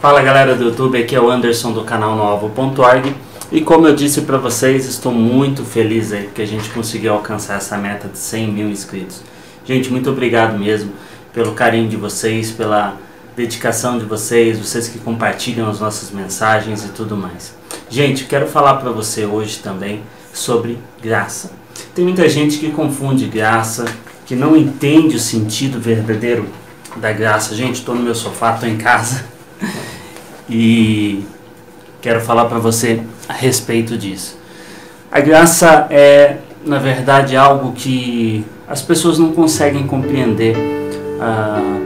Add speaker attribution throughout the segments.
Speaker 1: Fala galera do YouTube, aqui é o Anderson do canal Novo.org e como eu disse para vocês, estou muito feliz aí que a gente conseguiu alcançar essa meta de 100 mil inscritos. Gente, muito obrigado mesmo pelo carinho de vocês, pela dedicação de vocês, vocês que compartilham as nossas mensagens e tudo mais. Gente, quero falar para você hoje também sobre graça. Tem muita gente que confunde graça, que não entende o sentido verdadeiro da graça. Gente, estou no meu sofá, estou em casa. E quero falar para você a respeito disso. A graça é, na verdade, algo que as pessoas não conseguem compreender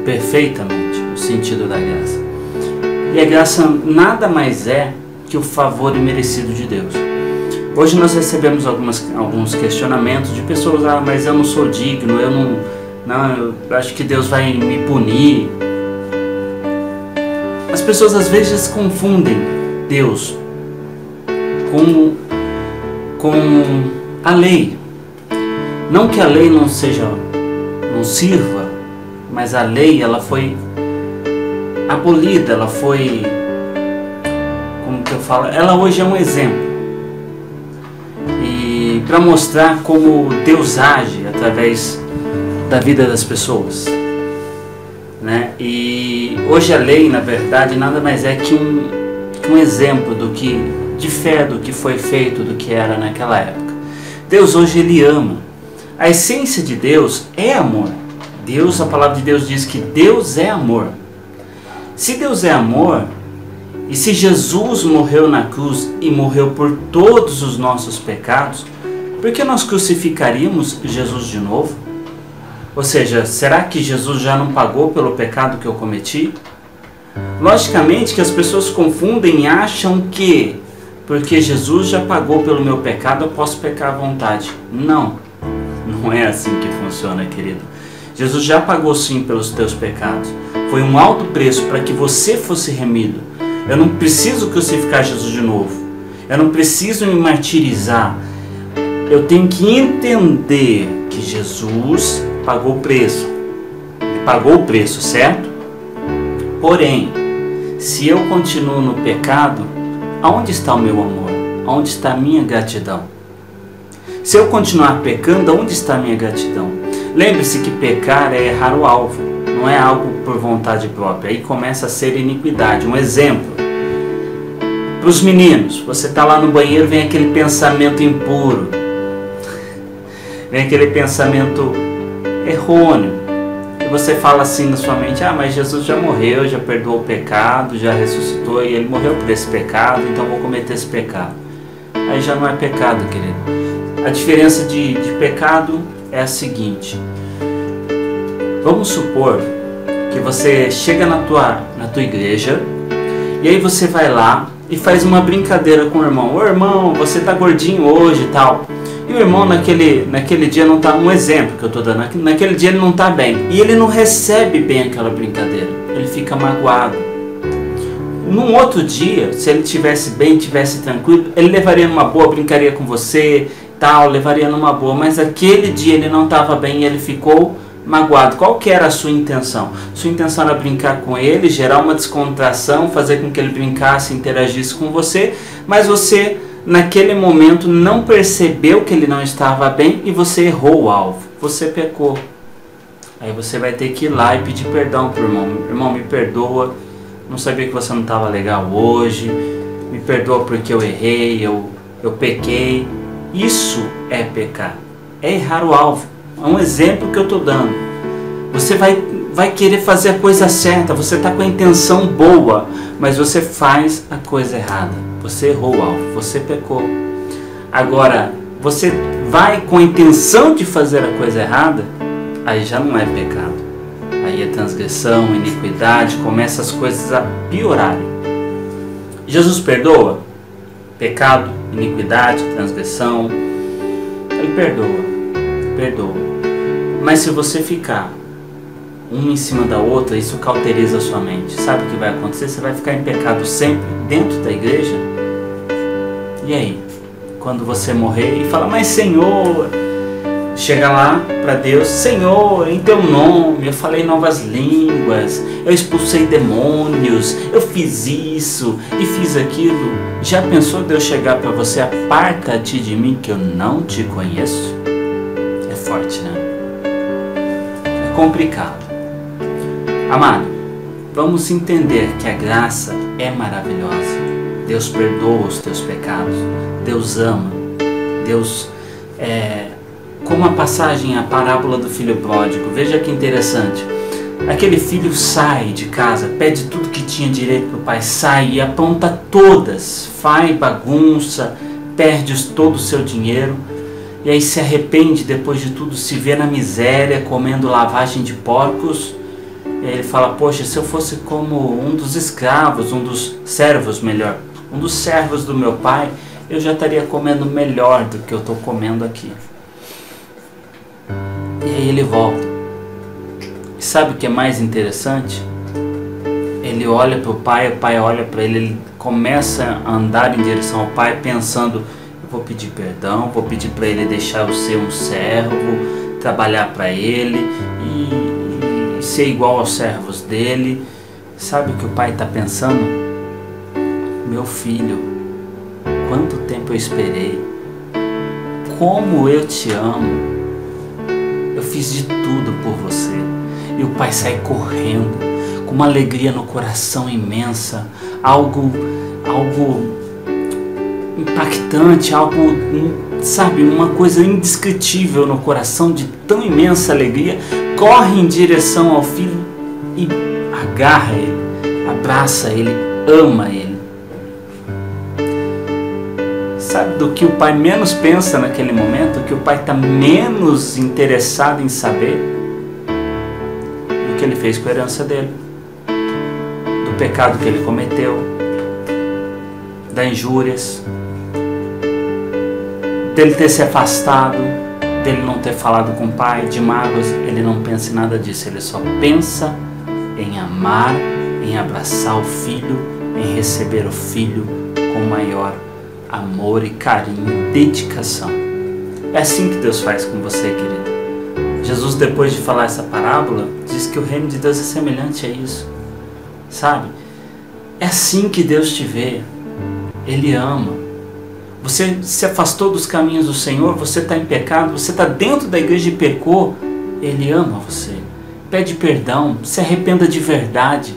Speaker 1: perfeitamente o sentido da graça. E a graça nada mais é que o favor imerecido de Deus. Hoje nós recebemos alguns questionamentos de pessoas: mas eu não sou digno, eu acho que Deus vai me punir. As pessoas às vezes confundem Deus com a lei. Não que a lei não sirva, mas a lei ela foi abolida, ela foi, como que eu falo? Ela hoje é um exemplo. E para mostrar como Deus age através da vida das pessoas. Né? E hoje a lei, na verdade, nada mais é que um exemplo de fé do que foi feito, do que era naquela época. Deus hoje ele ama. A essência de Deus é amor. A palavra de Deus diz que Deus é amor. Se Deus é amor, e se Jesus morreu na cruz e morreu por todos os nossos pecados, por que nós crucificaríamos Jesus de novo? Ou seja, será que Jesus já não pagou pelo pecado que eu cometi? Logicamente que as pessoas confundem e acham que porque Jesus já pagou pelo meu pecado eu posso pecar à vontade. Não é assim que funciona, querido. Jesus já pagou sim pelos teus pecados. Foi um alto preço para que você fosse remido. Eu não preciso crucificar Jesus de novo. Eu não preciso me martirizar. Eu tenho que entender que Jesus pagou o preço. Ele pagou o preço, certo? Porém, se eu continuo no pecado, aonde está o meu amor? Aonde está a minha gratidão? Se eu continuar pecando, aonde está a minha gratidão? Lembre-se que pecar é errar o alvo, não é algo por vontade própria. Aí começa a ser iniquidade. Um exemplo. Para os meninos, você está lá no banheiro, vem aquele pensamento impuro. Vem aquele pensamento errôneo, e você fala assim na sua mente: mas Jesus já morreu, já perdoou o pecado, já ressuscitou e ele morreu por esse pecado, então vou cometer esse pecado. Aí já não é pecado, querido. A diferença de pecado é a seguinte: vamos supor que você chega na tua igreja e aí você vai lá e faz uma brincadeira com o irmão: ô irmão, você tá gordinho hoje e tal. E o irmão naquele dia não está, um exemplo que eu estou dando, naquele dia ele não está bem. E ele não recebe bem aquela brincadeira. Ele fica magoado. Num outro dia, se ele estivesse bem, estivesse tranquilo, ele levaria numa boa, brincaria com você, tal, levaria numa boa. Mas aquele dia ele não estava bem e ele ficou magoado. Qual que era a sua intenção? Sua intenção era brincar com ele, gerar uma descontração, fazer com que ele brincasse, interagisse com você, mas você naquele momento não percebeu que ele não estava bem e você errou o alvo, você pecou. Aí você vai ter que ir lá e pedir perdão para o irmão: irmão, me perdoa, não sabia que você não estava legal hoje, me perdoa porque eu errei, eu pequei. Isso é pecar, é errar o alvo. É um exemplo que eu estou dando. Você vai querer fazer a coisa certa, você está com a intenção boa, mas você faz a coisa errada. Você errou o alvo, você pecou. Agora, você vai com a intenção de fazer a coisa errada, aí já não é pecado. Aí é transgressão, iniquidade, começa as coisas a piorarem. Jesus perdoa? Pecado, iniquidade, transgressão, Ele perdoa. Mas se você ficar uma em cima da outra, isso cauteriza a sua mente. Sabe o que vai acontecer? Você vai ficar em pecado sempre dentro da igreja. E aí? Quando você morrer e falar, mas Senhor, chega lá para Deus, Senhor, em teu nome eu falei novas línguas, eu expulsei demônios, eu fiz isso e fiz aquilo. Já pensou Deus chegar para você, aparta-te de mim que eu não te conheço? É forte, né? É complicado. Amado, vamos entender que a graça é maravilhosa. Deus perdoa os teus pecados, Deus ama, Deus como a passagem, a parábola do filho pródigo. Veja que interessante. Aquele filho sai de casa, pede tudo que tinha direito para o pai, sai e apronta todas, faz bagunça, perde todo o seu dinheiro, e aí se arrepende depois de tudo, se vê na miséria, comendo lavagem de porcos. E aí ele fala, poxa, se eu fosse como um dos escravos, um dos servos melhor, um dos servos do meu pai, eu já estaria comendo melhor do que eu estou comendo aqui. E aí ele volta. E sabe o que é mais interessante? Ele olha para o pai olha para ele, ele começa a andar em direção ao pai pensando, eu vou pedir perdão, vou pedir para ele deixar eu ser um servo, trabalhar para ele e ser igual aos servos dele. Sabe o que o pai está pensando? Meu filho, quanto tempo eu esperei, como eu te amo, eu fiz de tudo por você. E o pai sai correndo, com uma alegria no coração imensa, algo impactante, sabe, uma coisa indescritível no coração, de tão imensa alegria, corre em direção ao filho e agarra ele, abraça ele, ama ele. Sabe do que o pai menos pensa naquele momento? Que o pai está menos interessado em saber do que ele fez com a herança dele, do pecado que ele cometeu, das injúrias, dele ter se afastado, dele não ter falado com o pai, de mágoas. Ele não pensa em nada disso, ele só pensa em amar, em abraçar o filho, em receber o filho com maior amor e carinho, dedicação. É assim que Deus faz com você, querido. Jesus, depois de falar essa parábola, diz que o reino de Deus é semelhante a isso, sabe? É assim que Deus te vê. Ele ama. Você se afastou dos caminhos do Senhor, você está em pecado, você está dentro da igreja e pecou. Ele ama você. Pede perdão, se arrependa de verdade.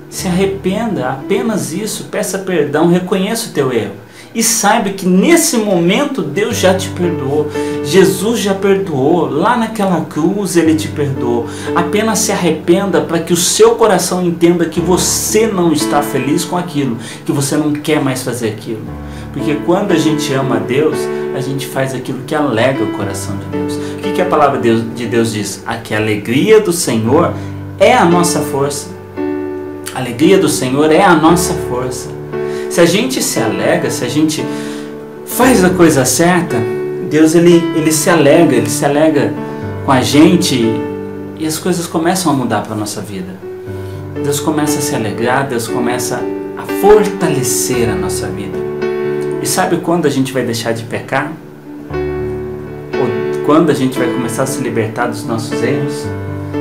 Speaker 1: Se arrependa, apenas isso, peça perdão, reconheça o teu erro. E saiba que nesse momento Deus já te perdoou. Jesus já perdoou. Lá naquela cruz Ele te perdoou. Apenas se arrependa para que o seu coração entenda que você não está feliz com aquilo, que você não quer mais fazer aquilo. Porque quando a gente ama a Deus, a gente faz aquilo que alegra o coração de Deus. O que a palavra de Deus diz? Que a alegria do Senhor é a nossa força. A alegria do Senhor é a nossa força. Se a gente se alegra, se a gente faz a coisa certa, Deus ele se alegra com a gente e as coisas começam a mudar para a nossa vida. Deus começa a se alegrar, Deus começa a fortalecer a nossa vida. E sabe quando a gente vai deixar de pecar? Ou quando a gente vai começar a se libertar dos nossos erros?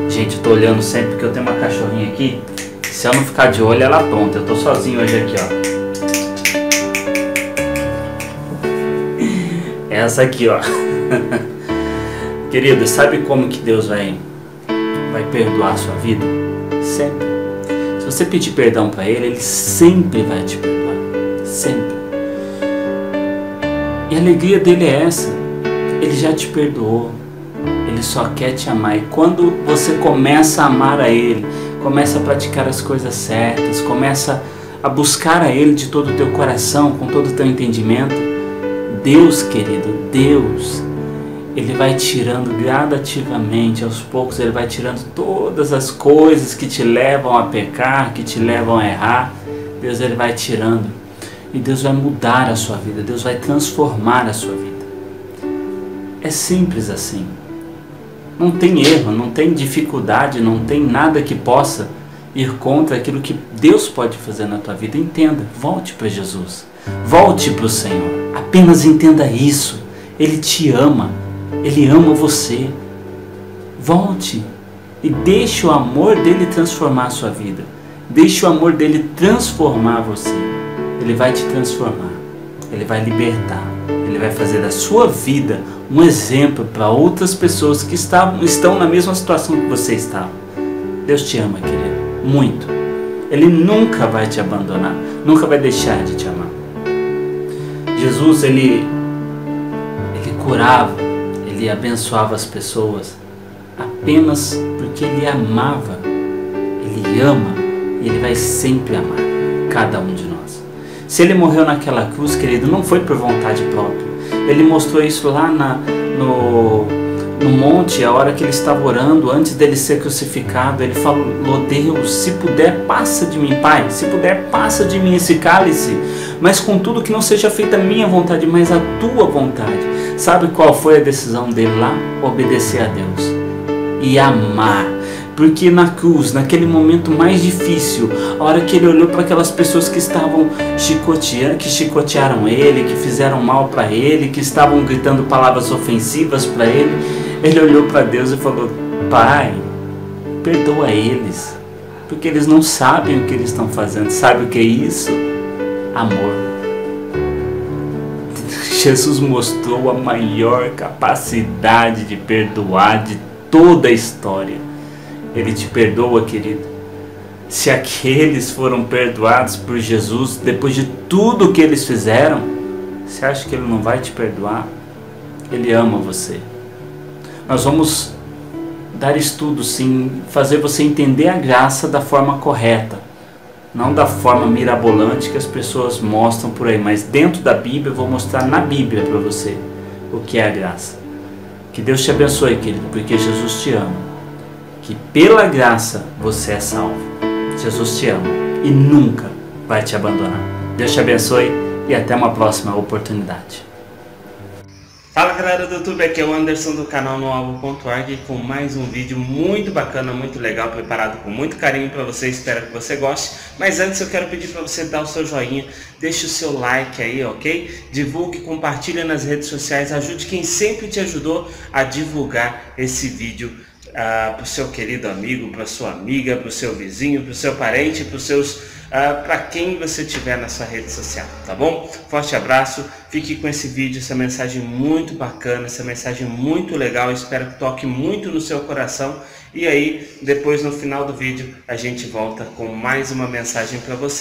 Speaker 1: Gente, eu estou olhando sempre porque eu tenho uma cachorrinha aqui. Se eu não ficar de olho, ela apronta. Eu estou sozinho hoje aqui, ó. Essa aqui, ó. Querido, sabe como que Deus vai perdoar a sua vida? Sempre. Se você pedir perdão para Ele, Ele sempre vai te perdoar. Sempre. E a alegria dele é essa. Ele já te perdoou. Ele só quer te amar. E quando você começa a amar a Ele, começa a praticar as coisas certas, começa a buscar a Ele de todo o teu coração, com todo o teu entendimento, Deus, querido, Deus, Ele vai tirando gradativamente, aos poucos, Ele vai tirando todas as coisas que te levam a pecar, que te levam a errar. Deus, Ele vai tirando. E Deus vai mudar a sua vida, Deus vai transformar a sua vida. É simples assim. Não tem erro, não tem dificuldade, não tem nada que possa ir contra aquilo que Deus pode fazer na tua vida. Entenda, volte para Jesus, volte para o Senhor, apenas entenda isso. Ele te ama, Ele ama você. Volte e deixe o amor dele transformar a sua vida, deixe o amor dele transformar você. Ele vai te transformar, Ele vai libertar, Ele vai fazer da sua vida um exemplo para outras pessoas que estão na mesma situação que você estava. Deus te ama, querido, muito. Ele nunca vai te abandonar, nunca vai deixar de te amar. Jesus, ele curava, ele abençoava as pessoas apenas porque ele amava. Ele ama e ele vai sempre amar cada um de nós. Se ele morreu naquela cruz, querido, não foi por vontade própria. Ele mostrou isso lá no monte, a hora que ele estava orando, antes dele ser crucificado. Ele falou: Deus, se puder, passa de mim, Pai, se puder, passa de mim esse cálice, mas contudo que não seja feita a minha vontade, mas a tua vontade. Sabe qual foi a decisão dele lá? Obedecer a Deus e amar. Porque na cruz, naquele momento mais difícil, a hora que ele olhou para aquelas pessoas que estavam chicotearam ele, que fizeram mal para ele, que estavam gritando palavras ofensivas para ele, ele olhou para Deus e falou: Pai, perdoa eles, porque eles não sabem o que eles estão fazendo. Sabe o que é isso? Amor. Jesus mostrou a maior capacidade de perdoar de toda a história. Ele te perdoa, querido. Se aqueles foram perdoados por Jesus depois de tudo que eles fizeram, você acha que Ele não vai te perdoar? Ele ama você. Nós vamos dar estudo, sim, fazer você entender a graça da forma correta, não da forma mirabolante que as pessoas mostram por aí, mas dentro da Bíblia. Eu vou mostrar na Bíblia para você o que é a graça. Que Deus te abençoe, querido, porque Jesus te ama. Que pela graça você é salvo. Jesus te ama e nunca vai te abandonar. Deus te abençoe e até uma próxima oportunidade. Fala, galera do YouTube, aqui é o Anderson do canal noalvo.org com mais um vídeo muito bacana, muito legal, preparado com muito carinho para você. Espero que você goste. Mas antes eu quero pedir para você dar o seu joinha, deixe o seu like aí, ok? Divulgue, compartilhe nas redes sociais, ajude quem sempre te ajudou a divulgar esse vídeo para o seu querido amigo, para sua amiga, para o seu vizinho, para o seu parente, para quem você tiver na sua rede social, tá bom? Forte abraço, fique com esse vídeo, essa mensagem muito bacana, essa mensagem muito legal. Espero que toque muito no seu coração. E aí, depois no final do vídeo, a gente volta com mais uma mensagem para você.